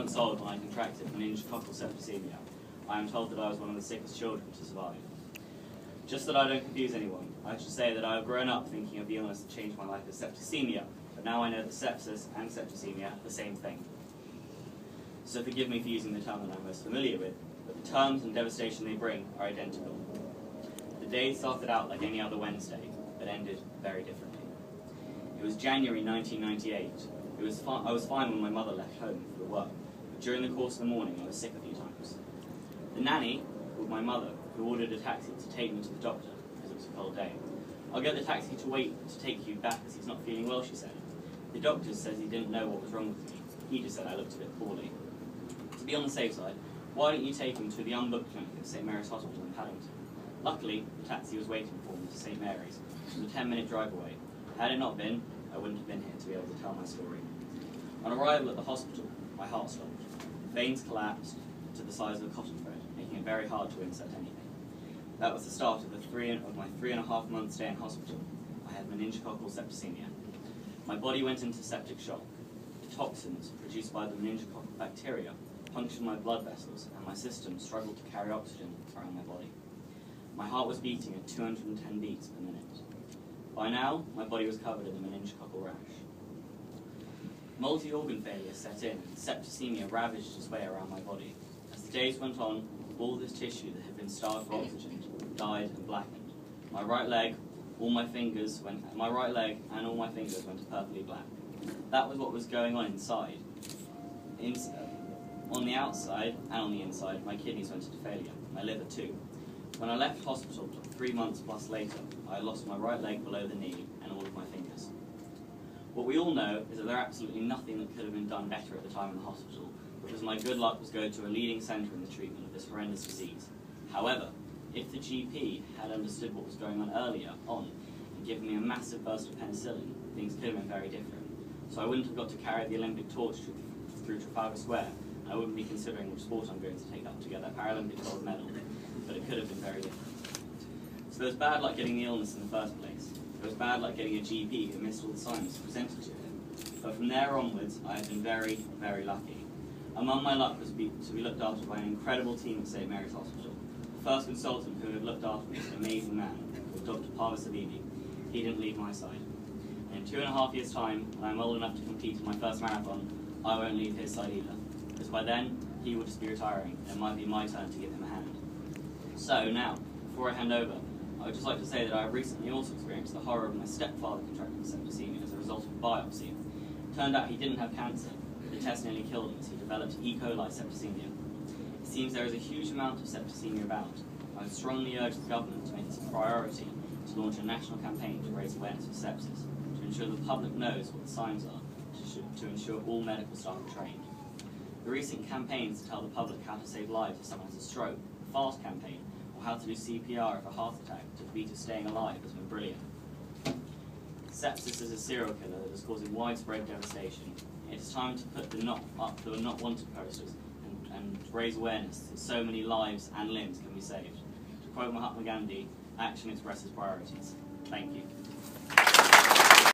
months old when I contracted meningococcal septicemia. I am told that I was one of the sickest children to survive. Just that I don't confuse anyone, I should say that I have grown up thinking of the illness that changed my life as septicemia, but now I know that sepsis and septicemia are the same thing. So forgive me for using the term that I'm most familiar with, but the terms and devastation they bring are identical. The day started out like any other Wednesday, but ended very differently. It was January 1998. I was fine when my mother left home for work, but during the course of the morning I was sick a few times. The nanny called my mother, who ordered a taxi to take me to the doctor, because it was a cold day. "I'll get the taxi to wait to take you back as he's not feeling well," she said. "The doctor says he didn't know what was wrong with me. He just said I looked a bit poorly. To be on the safe side, why don't you take him to the unbooked clinic at St Mary's Hospital in Paddington?" Luckily, the taxi was waiting for me to St Mary's, which was a 10-minute drive away. Had it not been, I wouldn't have been here to be able to tell my story. On arrival at the hospital, my heart stopped. Veins collapsed to the size of a cotton thread, making it very hard to insert anything. That was the start of my 3.5 month stay in hospital. I had meningococcal septicemia. My body went into septic shock. The toxins produced by the meningococcal bacteria punctured my blood vessels, and my system struggled to carry oxygen around my body. My heart was beating at 210 beats per minute. By now, my body was covered in a meningococcal rash. Multi-organ failure set in, and septicemia ravaged its way around my body. As the days went on, all this tissue that had been starved for oxygen died and blackened. My right leg and all my fingers went purpley black. That was what was going on inside. On the outside and on the inside, my kidneys went into failure, my liver too. When I left hospital 3 months plus later, I lost my right leg below the knee and all of my fingers. What we all know is that there absolutely nothing that could have been done better at the time in the hospital, because my good luck was going to a leading centre in the treatment of this horrendous disease. However, if the GP had understood what was going on earlier on and given me a massive burst of penicillin, things could have been very different. So I wouldn't have got to carry the Olympic torch through Trafalgar Square, and I wouldn't be considering which sport I'm going to take up to get that Paralympic gold medal, but it could have been very different. So it was bad luck getting the illness in the first place. It was bad luck getting a GP who missed all the signs presented to him. But from there onwards, I have been very, very lucky. Among my luck was to be looked after by an incredible team at St Mary's Hospital. The first consultant who had looked after me was an amazing man, called Dr. Parvis Abibi. He didn't leave my side. And in 2.5 years' time, when I'm old enough to compete in my first marathon, I won't leave his side either. Because by then, he will just be retiring, and it might be my turn to give him a hand. So now, before I hand over, I would just like to say that I have recently also experienced the horror of my stepfather contracting septicemia as a result of a biopsy. It turned out he didn't have cancer, but the test nearly killed him as he developed E. coli septicemia. It seems there is a huge amount of septicemia about. I would strongly urge the government to make it a priority to launch a national campaign to raise awareness of sepsis, to ensure the public knows what the signs are, to ensure all medical staff are trained. The recent campaigns to tell the public how to save lives if someone has a stroke, the FAST campaign, or how to do CPR if a heart attack to the beat of staying alive has been brilliant. Sepsis is a serial killer that is causing widespread devastation. It is time to put the not wanted posters and raise awareness that so many lives and limbs can be saved. To quote Mahatma Gandhi, action expresses priorities. Thank you.